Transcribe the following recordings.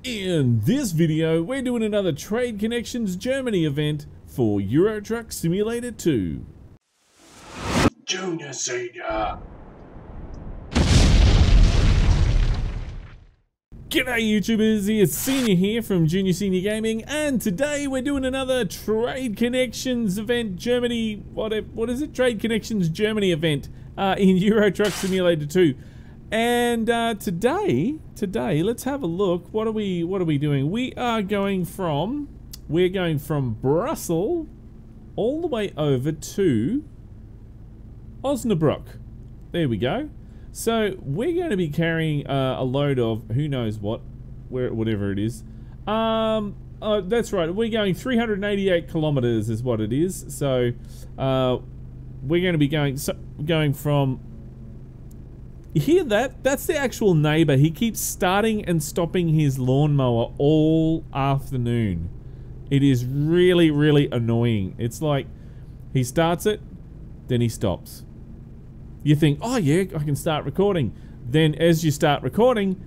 In this video, we're doing another Trade Connections Germany event for Euro Truck Simulator 2. Junior, senior. G'day YouTubers, it's Senior here from Junior Senior Gaming, and today we're doing another Trade Connections event Germany, what is it? Trade Connections Germany event in Euro Truck Simulator 2. And today, let's have a look. What are we doing? We're going from Brussels all the way over to Osnabrück. There we go. So we're going to be carrying a load of who knows what, whatever it is. That's right. We're going 388 kilometers is what it is. So we're going to be going from. You hear that? That's the actual neighbor. He keeps starting and stopping his lawnmower all afternoon. It is really, really annoying. It's like he starts it, then he stops. You think, oh yeah, I can start recording. Then as you start recording,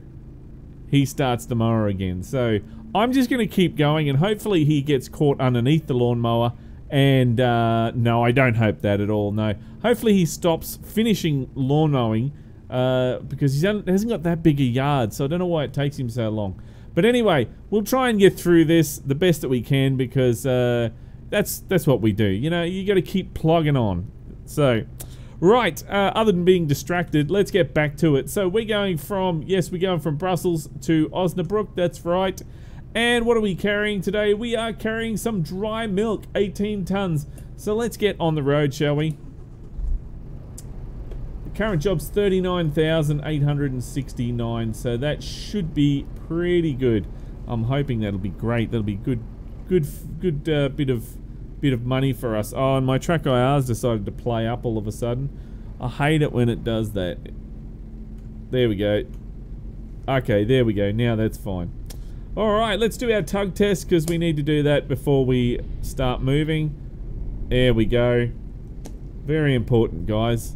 he starts the mower again. So I'm just going to keep going and hopefully he gets caught underneath the lawnmower. And no, I don't hope that at all. No, hopefully he stops finishing lawn mowing. Because he hasn't got that big a yard, so I don't know why it takes him so long. But anyway, we'll try and get through this the best that we can because that's what we do. You know, you got to keep plugging on. So, right. Other than being distracted, let's get back to it. So we're going from Brussels to Osnabrück. That's right. And what are we carrying today? We are carrying some dry milk, 18 tons. So let's get on the road, shall we? Current job's 39,869, so that should be pretty good. I'm hoping that'll be great. That'll be good bit of money for us. Oh, and my track IR's decided to play up all of a sudden. I hate it when it does that. There we go. Okay, there we go. Now that's fine. All right, let's do our tug test because we need to do that before we start moving. There we go. Very important, guys.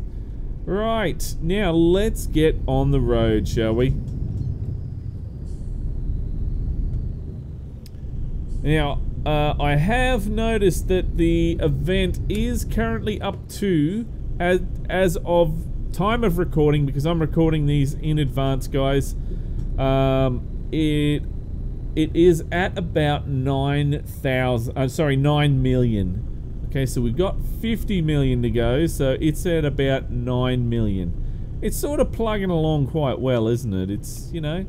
Right, now let's get on the road, shall we? Now, I have noticed that the event is currently up to, as of time of recording, because I'm recording these in advance, guys, it is at about 9 million. Okay, so we've got 50 million to go, so it's at about 9 million. It's sort of plugging along quite well, isn't it? It's, you know,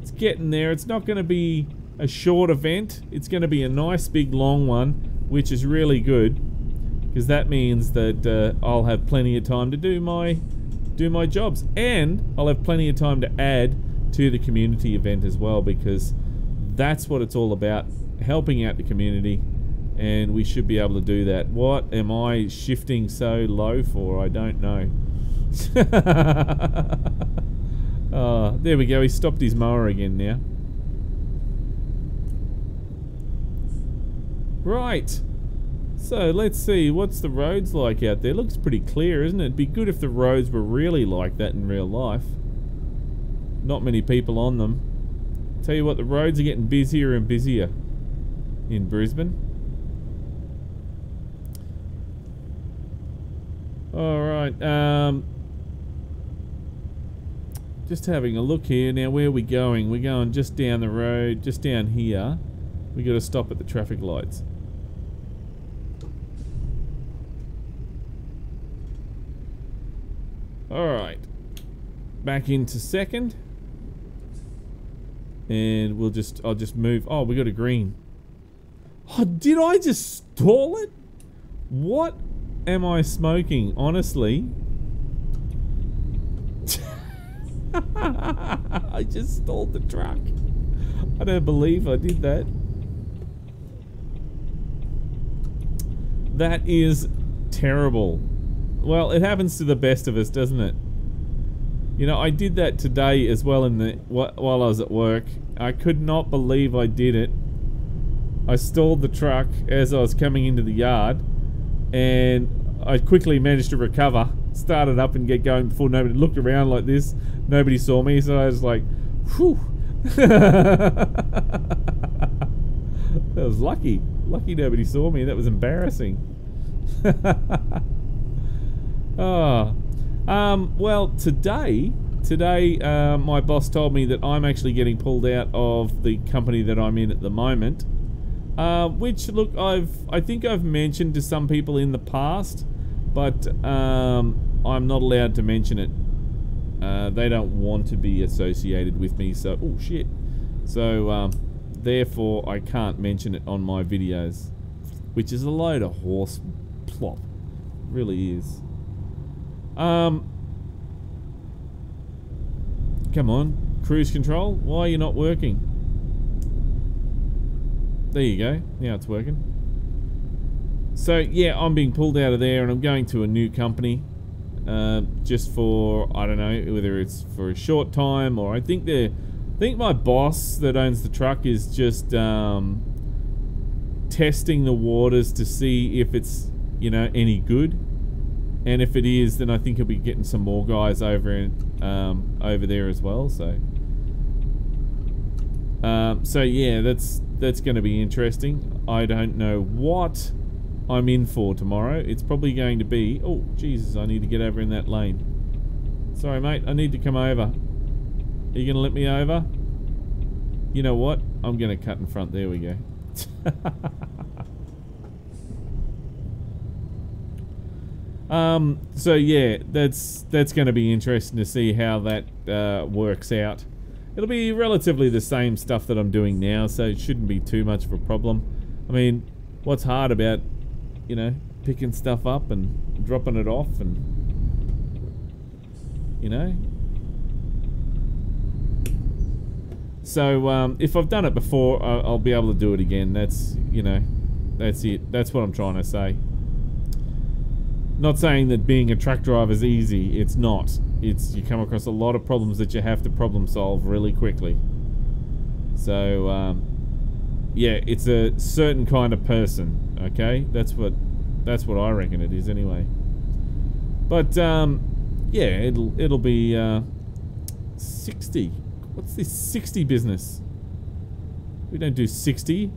it's getting there. It's not going to be a short event. It's going to be a nice big long one, which is really good, because that means that I'll have plenty of time to do my jobs, and I'll have plenty of time to add to the community event as well, because that's what it's all about, helping out the community. And we should be able to do that. What am I shifting so low for? I don't know. Oh, there we go. He stopped his mower again now. Right. So let's see. What's the roads like out there? Looks pretty clear, isn't it? It'd be good if the roads were really like that in real life. Not many people on them. Tell you what, the roads are getting busier and busier in Brisbane. Alright, just having a look here. Now, where are we going? We're going just down the road, just down here. We got to stop at the traffic lights. Alright, back into second. And I'll just move. Oh, we got a green. Oh, did I just stall it? What am I smoking, honestly? I just stalled the truck. I don't believe I did that. That is terrible. Well, it happens to the best of us, doesn't it? You know, I did that today as well while I was at work. I could not believe I did it. I stalled the truck as I was coming into the yard, and I quickly managed to recover, started up and get going before nobody looked around like this. Nobody saw me, so I was like, whew, That was lucky. Lucky nobody saw me. That was embarrassing. Oh. Well, today, my boss told me that I'm actually getting pulled out of the company that I'm in at the moment. Which, look, I think I've mentioned to some people in the past, but I'm not allowed to mention it. They don't want to be associated with me, so... Oh, shit. So, therefore, I can't mention it on my videos. Which is a load of horse plop. Really is. Come on. Cruise control? Why are you not working? There you go. Now it's working. So, yeah, I'm being pulled out of there and I'm going to a new company. Just for, I don't know, whether it's for a short time or I think my boss that owns the truck is just testing the waters to see if it's, you know, any good. And if it is, then I think he'll be getting some more guys over there as well. So yeah, that's going to be interesting. I don't know what I'm in for tomorrow. It's probably going to be... Oh, Jesus, I need to get over in that lane. Sorry, mate, I need to come over. Are you going to let me over? You know what? I'm going to cut in front. There we go. So yeah, that's going to be interesting to see how that works out. It'll be relatively the same stuff that I'm doing now, so it shouldn't be too much of a problem. I mean, what's hard about, you know, picking stuff up and dropping it off and, you know? So, if I've done it before, I'll be able to do it again. That's, you know, that's it. That's what I'm trying to say. Not saying that being a truck driver is easy. It's not. It's, you come across a lot of problems that you have to problem solve really quickly. So, yeah, it's a certain kind of person, okay? That's what I reckon it is anyway. But, yeah, it'll be, 60. What's this 60 business? We don't do 60.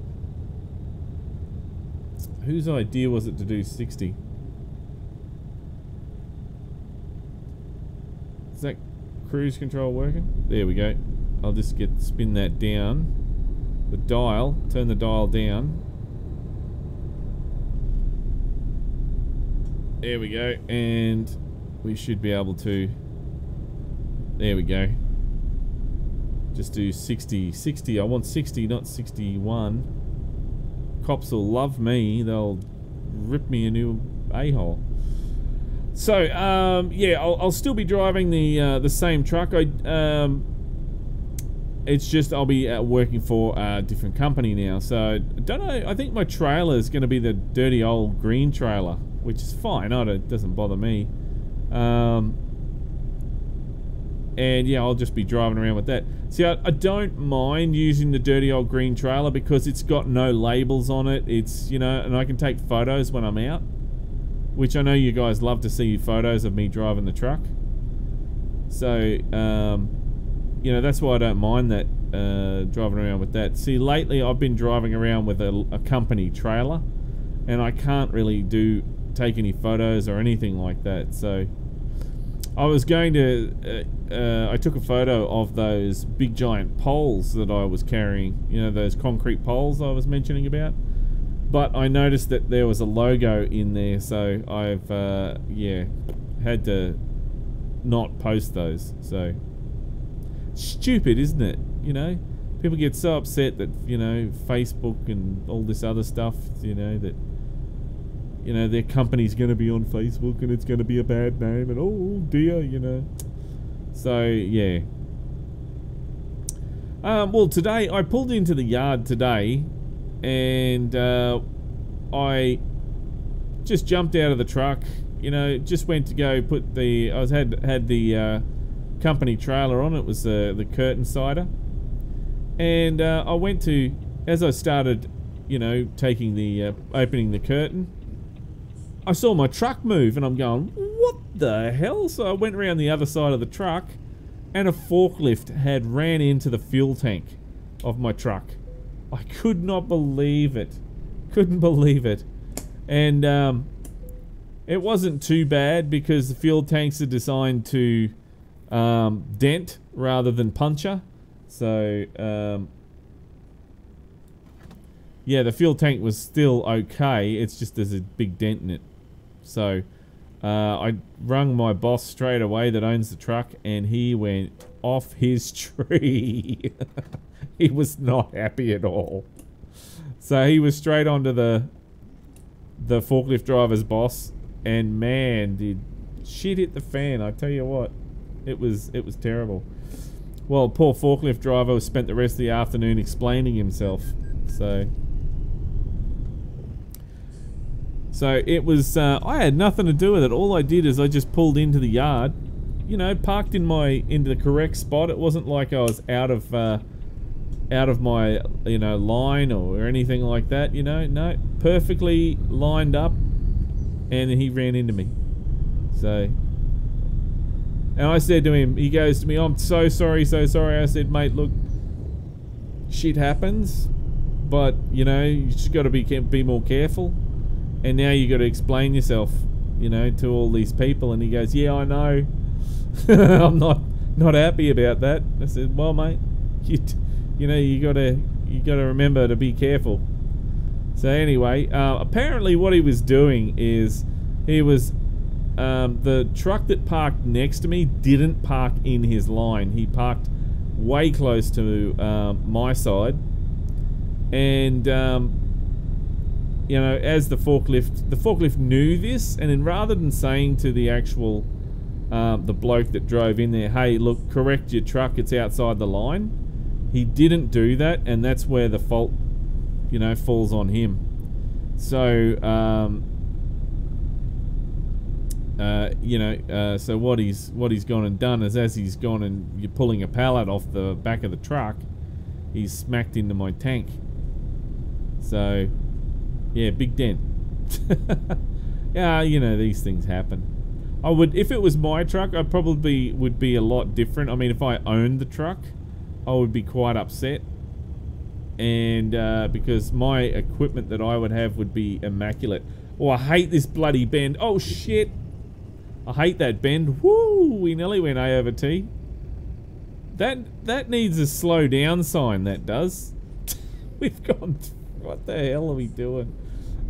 Whose idea was it to do 60? Is that cruise control working? There we go. I'll just spin that down. The dial, turn the dial down. There we go, and we should be able to, there we go. Just do 60, 60, I want 60, not 61. Cops will love me, they'll rip me a new a-hole. So, yeah, I'll still be driving the same truck. It's just I'll be working for a different company now. So, I don't know, I think my trailer is going to be the dirty old green trailer, which is fine, it doesn't bother me. And yeah, I'll just be driving around with that. See, I don't mind using the dirty old green trailer because it's got no labels on it. It's, you know, and I can take photos when I'm out, which I know you guys love to see photos of me driving the truck. So, you know, that's why I don't mind that, driving around with that. See, lately I've been driving around with a company trailer, and I can't really take any photos or anything like that. So, I was going to, I took a photo of those big giant poles that I was carrying, you know, those concrete poles I was mentioning about. But I noticed that there was a logo in there, so I've, yeah, had to not post those. So, stupid, isn't it? You know, people get so upset that, you know, Facebook and all this other stuff, you know, that, you know, their company's going to be on Facebook and it's going to be a bad name and oh dear, you know. So, yeah. Well, today, I pulled into the yard today and I just jumped out of the truck, you know, just went to go put the, had the company trailer on. It was the curtain sider. And I went to, as I started, you know, taking the, opening the curtain, I saw my truck move and I'm going, what the hell? So I went around the other side of the truck and a forklift had ran into the fuel tank of my truck. I could not believe it. Couldn't believe it. And it wasn't too bad because the fuel tanks are designed to dent rather than puncture. So yeah, the fuel tank was still okay. It's just there's a big dent in it. So I rung my boss straight away that owns the truck, and he went off his tree. He was not happy at all. So he was straight onto the forklift driver's boss, and man, did shit hit the fan. I tell you what, it was terrible. Well, poor forklift driver spent the rest of the afternoon explaining himself. So it was, I had nothing to do with it. All I did is I just pulled into the yard, you know, parked into the correct spot. It wasn't like I was out of my, you know, line or anything like that, you know. No, perfectly lined up, and then he ran into me. So, and I said to him, he goes to me, "I'm so sorry, so sorry." I said, "Mate, look, shit happens, but, you know, you just got to be more careful. And now you got to explain yourself, you know, to all these people." And he goes, "Yeah, I know." I'm not happy about that. I said, "Well, mate, you know, you gotta remember to be careful." So anyway, apparently what he was doing is the truck that parked next to me didn't park in his line. He parked way close to my side, and you know, as the forklift knew this, and then rather than saying to the actual the bloke that drove in there, "Hey, look, correct your truck, it's outside the line," he didn't do that, and that's where the fault, you know, falls on him. So you know, so what he's gone and done is, as he's gone and you're pulling a pallet off the back of the truck, he's smacked into my tank. So yeah, big dent. Yeah, you know, these things happen. I would, if it was my truck, I probably would be a lot different. I mean, if I owned the truck, I would be quite upset. And because my equipment that I would have would be immaculate. Oh, I hate this bloody bend. Oh shit, I hate that bend. Woo, we nearly went A over T. That needs a slow down sign, that does. We've gone, what the hell are we doing?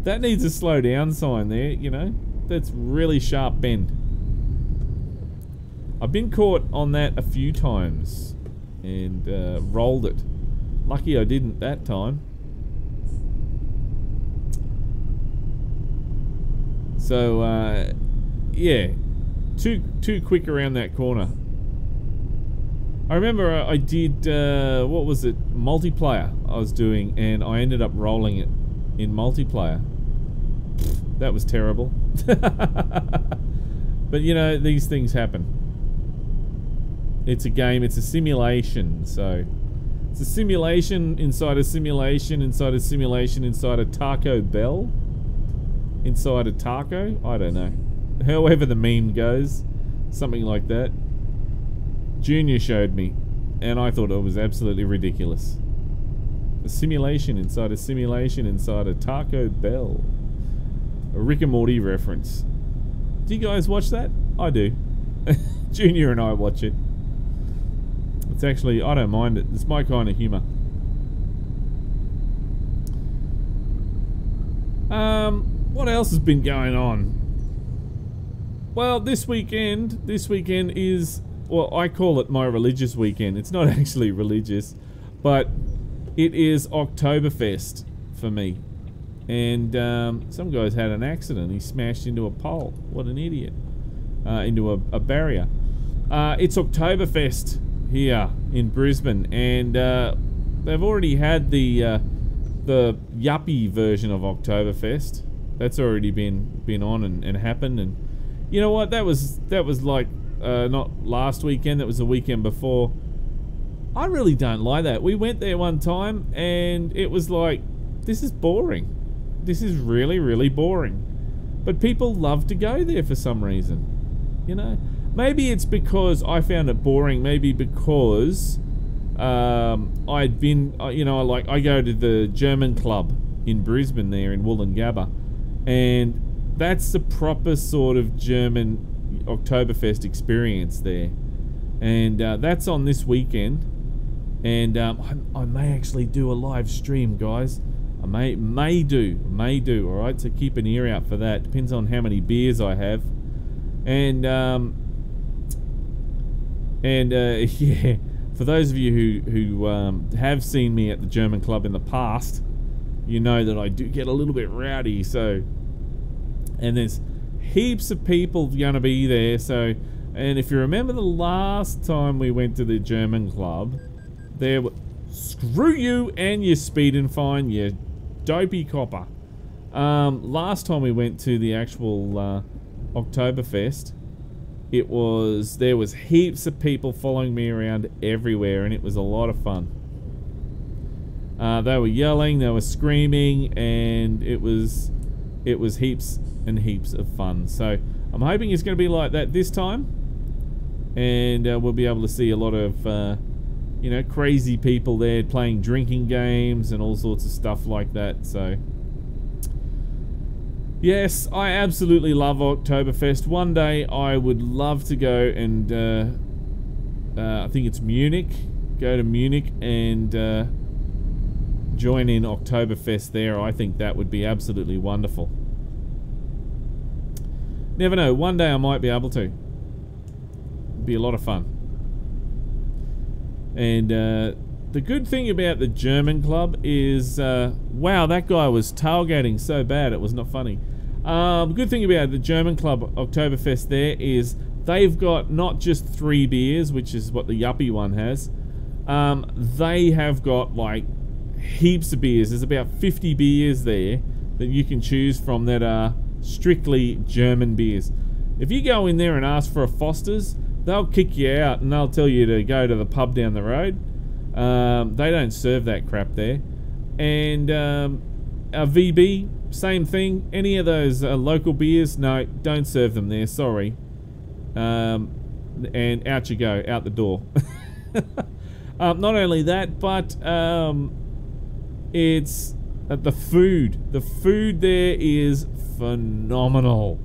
That needs a slow down sign there, you know. That's really sharp bend. I've been caught on that a few times and rolled it. Lucky I didn't that time. So yeah, too quick around that corner. I remember I did what was it, multiplayer I was doing, and I ended up rolling it in multiplayer. That was terrible. But you know, these things happen. It's a game, it's a simulation, so it's a simulation inside a simulation inside a simulation inside a Taco Bell inside a taco. I don't know, however the meme goes, something like that. Junior showed me, and I thought it was absolutely ridiculous. A simulation inside a Taco Bell. A Rick and Morty reference. Do you guys watch that? I do. Junior and I watch it. It's actually, I don't mind it. It's my kind of humour. What else has been going on? Well, this weekend is, well, I call it my religious weekend. It's not actually religious, but it is Oktoberfest for me. And some guy's had an accident. He smashed into a pole. What an idiot. Into a barrier. It's Oktoberfest here in Brisbane, and they've already had the yuppie version of Oktoberfest. That's already been on and happened. And you know what? That was like not last weekend. That was the weekend before. I really don't like that. We went there one time, and it was like, this is boring. This is really, really boring. But people love to go there for some reason. You know, Maybe it's because I found it boring. Maybe because I'd been, you know, like I go to the German club in Brisbane there in Wollongabba, and that's the proper sort of German Oktoberfest experience there. And that's on this weekend. And I may actually do a live stream, guys. I may do, all right? So keep an ear out for that. Depends on how many beers I have. And yeah, for those of you who have seen me at the German club in the past, you know that I do get a little bit rowdy. So, and there's heaps of people gonna be there. So, and if you remember the last time we went to the German club, there were, screw you and your speeding fine, you dopey copper. Last time we went to the actual Oktoberfest, there was heaps of people following me around everywhere, and it was a lot of fun. They were yelling, they were screaming, and it was heaps and heaps of fun. So I'm hoping it's going to be like that this time, and we'll be able to see a lot of you know, crazy people there playing drinking games and all sorts of stuff like that. So yes, I absolutely love Oktoberfest. One day I would love to go and I think it's Munich. Go to Munich and join in Oktoberfest there. I think that would be absolutely wonderful. Never know, one day I might be able to. It'd be a lot of fun. And the good thing about the German club is, wow, that guy was tailgating so bad it was not funny. The good thing about the German club Oktoberfest there is they've got not just 3 beers, which is what the yuppie one has. They have got like heaps of beers. There's about 50 beers there that you can choose from that are strictly German beers. If you go in there and ask for a Foster's, they'll kick you out and they'll tell you to go to the pub down the road. They don't serve that crap there. And a VB, same thing. Any of those local beers, no, don't serve them there, sorry. And out you go, out the door. Not only that, but it's the food. The food there is phenomenal.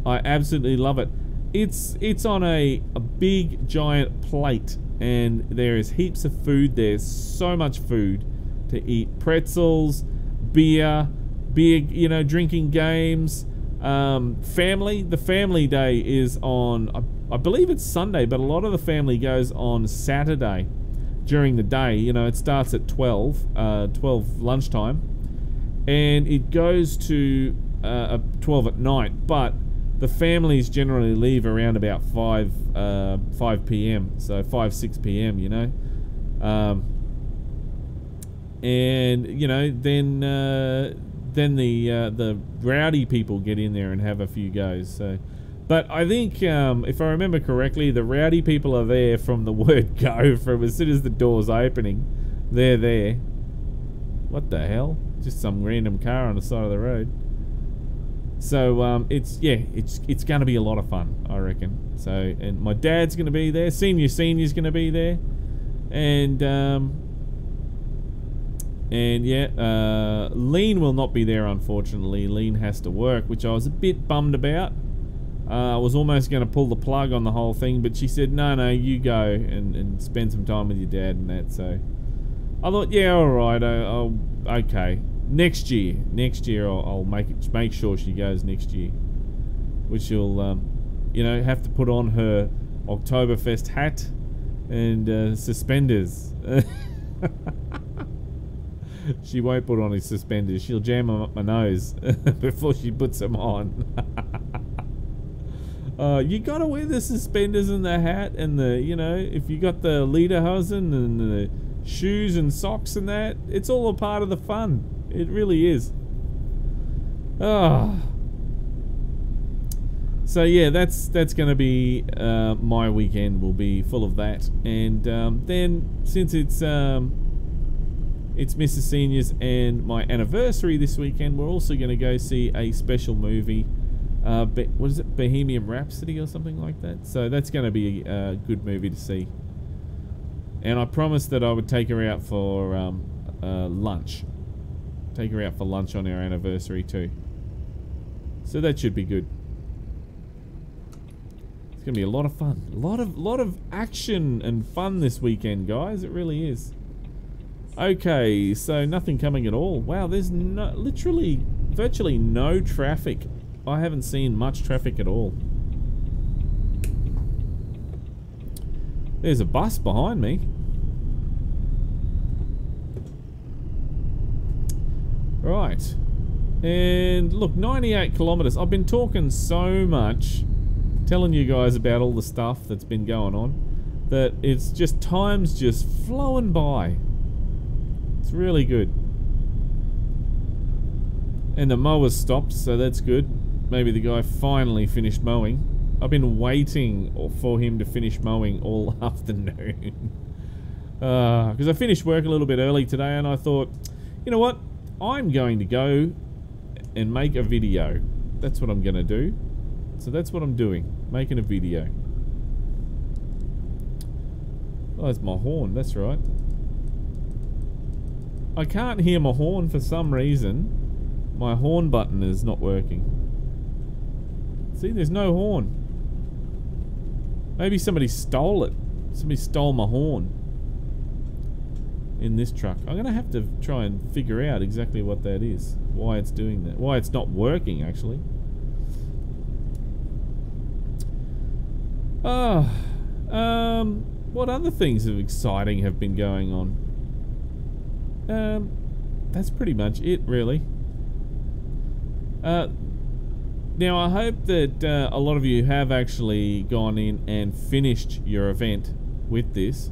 I absolutely love it. It's on a big giant plate, and there is heaps of food. There's so much food to eat. Pretzels, beer, you know, drinking games. The family day is on, I believe it's Sunday, but a lot of the family goes on Saturday during the day. You know, it starts at 12 lunchtime, and it goes to 12 at night, but the families generally leave around about 5 p.m. So 5-6 p.m. You know, and you know then the rowdy people get in there and have a few goes. So, but I think if I remember correctly, the rowdy people are there from the word go. From as soon as the door's opening, they're there. What the hell? Just some random car on the side of the road. So it's going to be a lot of fun, I reckon. So, and my dad's going to be there. Senior's going to be there, and yeah, Lean will not be there, unfortunately. Lean has to work, which I was a bit bummed about. I was almost going to pull the plug on the whole thing, but she said, no, you go and spend some time with your dad and that. So I thought, yeah, all right, okay. Next year I'll make sure she goes next year, which she'll you know, have to put on her Oktoberfest hat and suspenders. She won't put on his suspenders. She'll jam them up my nose before she puts them on. You gotta wear the suspenders and the hat and the, you know, if you got the lederhosen and the shoes and socks and that, it's all a part of the fun. It really is. So yeah, that's gonna be my weekend will be full of that, and then since it's Mrs. Senior's and my anniversary this weekend, we're also gonna go see a special movie What is it? Bohemian Rhapsody or something like that. So that's going to be a good movie to see. And I promised that I would take her out for lunch. Take her out for lunch on our anniversary too. So that should be good. It's going to be a lot of fun. A lot of action and fun this weekend, guys. It really is. Okay, so nothing coming at all. Wow, there's literally virtually no traffic. I haven't seen much traffic at all. There's a bus behind me. Right. And look, 98 kilometers. I've been talking so much, telling you guys about all the stuff that's been going on, that it's just, time's just flowing by. It's really good. And the mower's stopped, so that's good. Maybe the guy finally finished mowing. I've been waiting for him to finish mowing all afternoon. Because I finished work a little bit early today, and I thought, you know what? I'm going to go and make a video. That's what I'm going to do. So that's what I'm doing. Making a video. Oh, that's my horn. That's right. I can't hear my horn for some reason. My horn button is not working. See, there's no horn. Maybe somebody stole it. Somebody stole my horn in this truck. I'm going to have to try and figure out exactly what that is. Why it's doing that. Why it's not working, actually. What other things of exciting have been going on? That's pretty much it, really. Now, I hope that a lot of you have actually gone in and finished your event with this.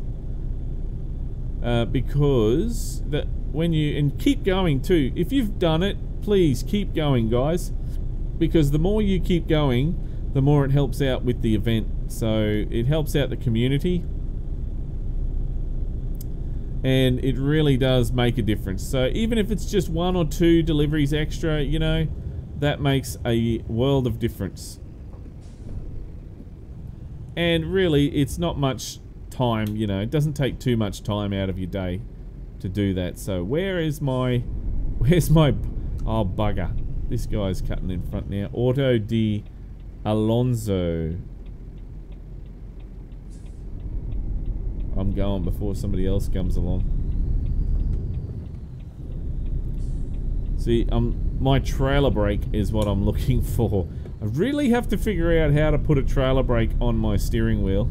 Because that when you, and keep going too. If you've done it, please keep going, guys. Because the more you keep going, the more it helps out with the event. So it helps out the community. And it really does make a difference. So even if it's just 1 or 2 deliveries extra, you know, that makes a world of difference. And really, it's not much time, you know, it doesn't take too much time out of your day to do that. So where's my, oh bugger, this guy's cutting in front now. Auto de Alonso. I'm going before somebody else comes along. See, my trailer brake is what I'm looking for. I really have to figure out how to put a trailer brake on my steering wheel.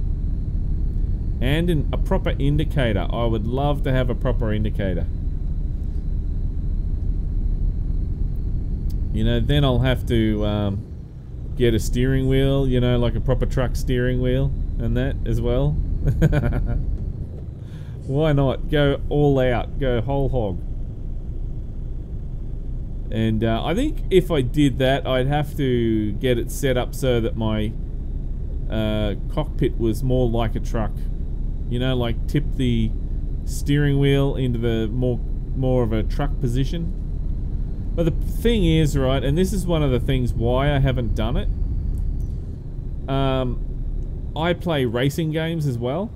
And a proper indicator. I would love to have a proper indicator. You know, then I'll have to get a steering wheel, you know, like a proper truck steering wheel and that as well. Why not? Go all out. Go whole hog. And I think if I did that, I'd have to get it set up so that my cockpit was more like a truck. You know, like tip the steering wheel into the more of a truck position. But the thing is, right, and this is one of the things why I haven't done it. I play racing games as well.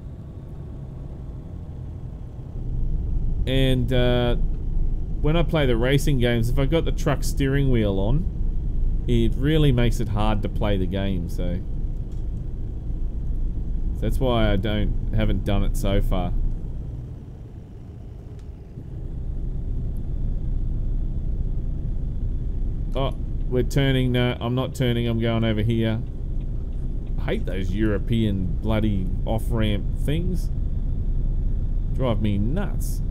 And when I play the racing games, if I got the truck steering wheel on, it really makes it hard to play the game. So that's why I haven't done it so far. Oh, we're turning. No, I'm not turning. I'm going over here. I hate those European bloody off-ramp things. Drive me nuts.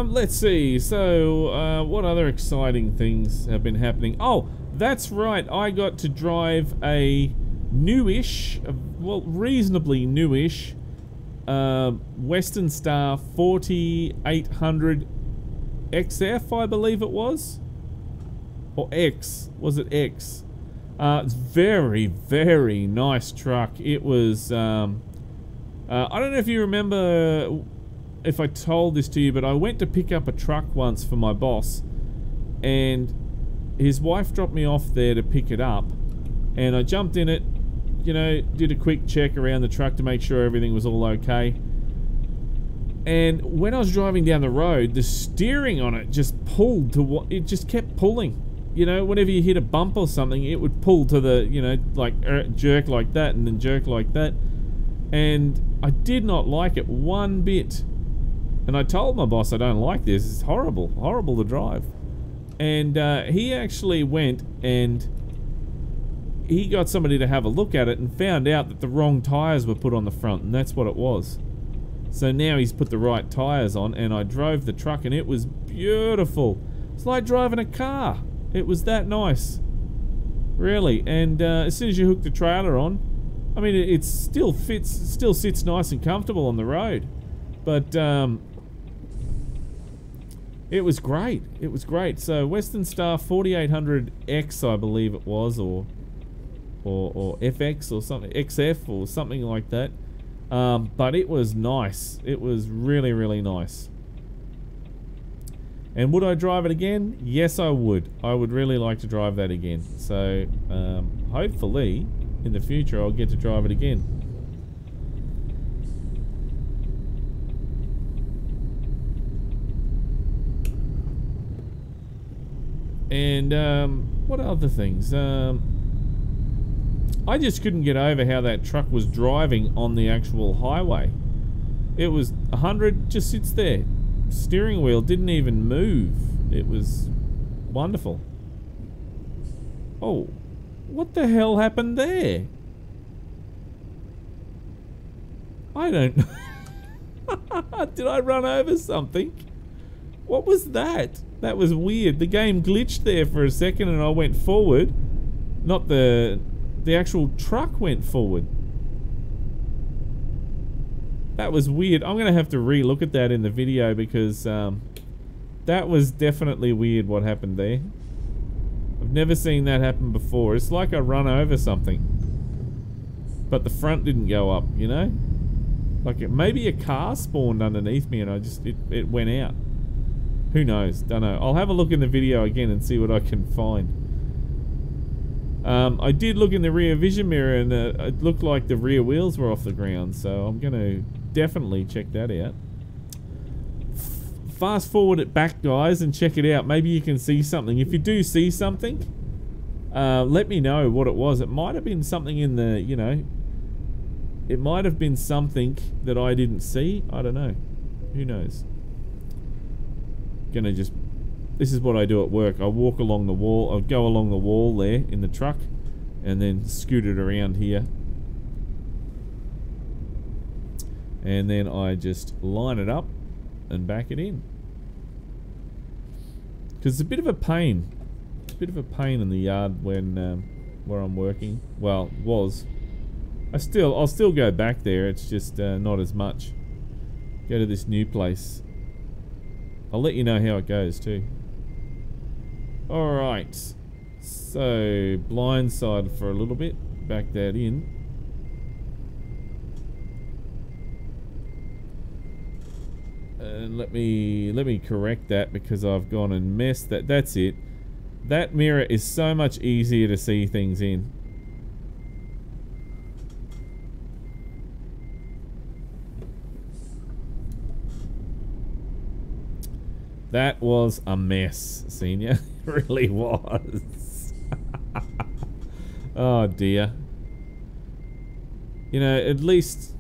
Let's see. So, what other exciting things have been happening? Oh, that's right. I got to drive a newish, well, reasonably newish, Western Star 4800 XF, I believe it was. Or X. Was it X? It's very, very nice truck. It was, I don't know if you remember if I told this to you, but I went to pick up a truck once for my boss, and his wife dropped me off there to pick it up, and I jumped in it, you know, did a quick check around the truck to make sure everything was all okay. And when I was driving down the road, the steering on it just pulled to what, it just kept pulling. You know, whenever you hit a bump or something, it would pull to the, you know, like jerk like that and then jerk like that. And I did not like it one bit. And I told my boss I don't like this. It's horrible, horrible to drive. And he actually went and he got somebody to have a look at it and found out that the wrong tires were put on the front, and that's what it was. So now he's put the right tires on, and I drove the truck and it was beautiful. It's like driving a car. It was that nice, really. And as soon as you hook the trailer on, I mean, it still fits, still sits nice and comfortable on the road. But it was great. It was great. So Western Star 4800X, I believe it was, or FX or something, XF or something like that. But it was nice. It was really, really nice. And would I drive it again? Yes, I would. I would really like to drive that again. So, hopefully, in the future, I'll get to drive it again. And, what other things? I just couldn't get over how that truck was driving on the actual highway. It was 100, just sits there. Steering wheel didn't even move. It was wonderful. Oh, what the hell happened there? I don't know. Did I run over something? What was that? That was weird. The game glitched there for a second and I went forward. Not the actual truck went forward. That was weird. I'm gonna have to re-look at that in the video because that was definitely weird what happened there. I've never seen that happen before. It's like I run over something, but the front didn't go up, you know? Like maybe a car spawned underneath me and I just, it went out. Who knows? Don't know. I'll have a look in the video again and see what I can find. I did look in the rear vision mirror and it looked like the rear wheels were off the ground, so I'm gonna definitely check that out. Fast forward it back, guys, and check it out. Maybe you can see something. If you do see something, let me know what it was. It might have been something in the, you know, it might have been something that I didn't see. I don't know. Who knows? Gonna just, this is what I do at work. I walk along the wall, I go along the wall there in the truck and then scoot it around here. And then I just line it up and back it in. Because it's a bit of a pain. It's a bit of a pain in the yard when where I'm working. Well, was. I'll still go back there. It's just not as much. Go to this new place. I'll let you know how it goes too. Alright. So, blindside for a little bit. Back that in. And let me correct that because I've gone and messed that. That's it. That mirror is so much easier to see things in. That was a mess, Senior. It really was. Oh dear. You know, at least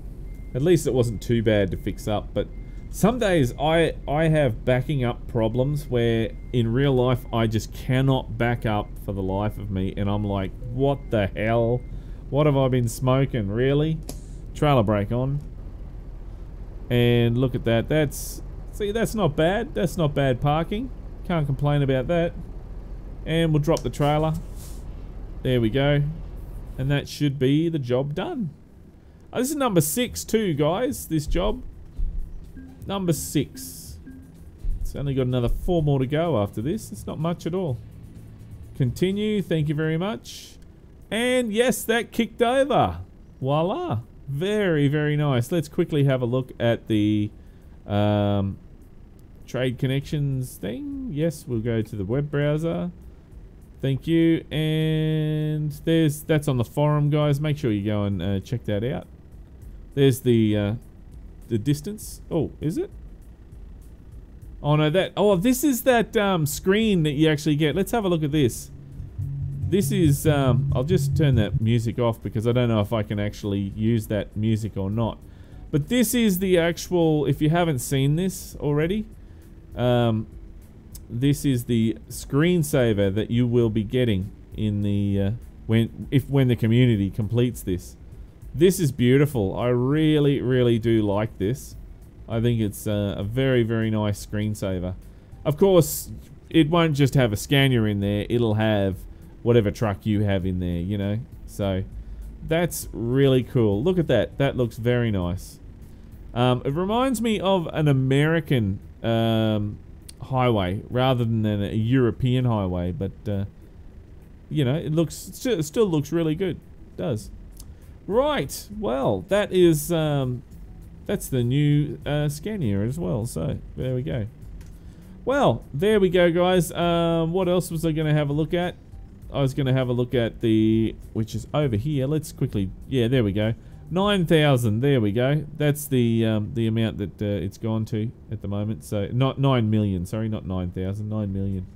it wasn't too bad to fix up, but some days I have backing up problems where in real life I just cannot back up for the life of me, and I'm like, what the hell? What have I been smoking, really? Trailer brake on. And look at that. See, that's not bad. That's not bad parking. Can't complain about that. And we'll drop the trailer. There we go. And that should be the job done. This is number 6 too, guys, this job. Number 6. It's only got another 4 more to go after this. It's not much at all. Continue. Thank you very much. And yes, that kicked over. Voila. Very, very nice. Let's quickly have a look at the Trade connections thing. Yes, we'll go to the web browser. Thank you. And that's on the forum, guys. Make sure you go and check that out. There's the distance. Oh, is it? Oh no, this is that screen that you actually get. Let's have a look at this. This is I'll just turn that music off because I don't know if I can actually use that music or not. But this is the actual, if you haven't seen this already, this is the screensaver that you will be getting in the when the community completes this. This is beautiful. I really do like this. I think it's a very nice screensaver. Of course, it won't just have a scanner in there. It'll have whatever truck you have in there, you know. So that's really cool. Look at that. That looks very nice. It reminds me of an American highway rather than a European highway, but you know, it still looks really good. It does. Right. Well, that is that's the new Scania as well. So there we go. Well, there we go, guys. What else was I going to have a look at? I was going to have a look at which is over here. Let's quickly, yeah, there we go. 9,000. There we go. That's the amount that it's gone to at the moment. So not 9 million. Sorry, not 9,000. 9 million.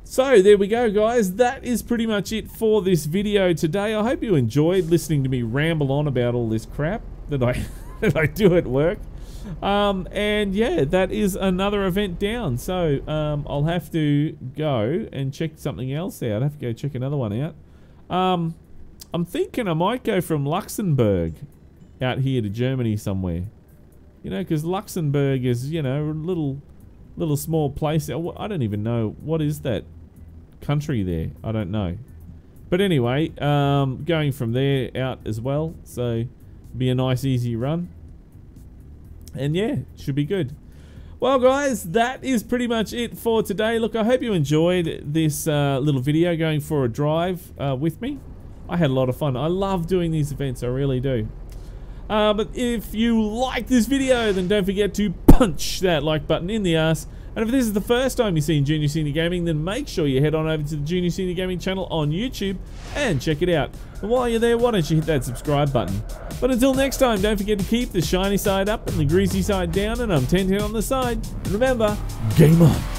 So there we go, guys. That is pretty much it for this video today. I hope you enjoyed listening to me ramble on about all this crap that I do at work. And yeah, that is another event down. So I'll have to go and check something else out. I have to go check another one out. I'm thinking I might go from Luxembourg out here to Germany somewhere. You know, because Luxembourg is, you know, a little small place. I don't even know, what is that country there? I don't know. But anyway, going from there out as well. So be a nice easy run. And yeah, should be good. Well, guys, that is pretty much it for today. Look, I hope you enjoyed this little video going for a drive with me. I had a lot of fun. I love doing these events, I really do. But if you like this video, then don't forget to punch that like button in the ass. And if this is the first time you've seen Junior Senior Gaming, then make sure you head on over to the Junior Senior Gaming channel on YouTube and check it out. And while you're there, why don't you hit that subscribe button? But until next time, don't forget to keep the shiny side up and the greasy side down, and I'm 10-10 on the side. And remember, game on.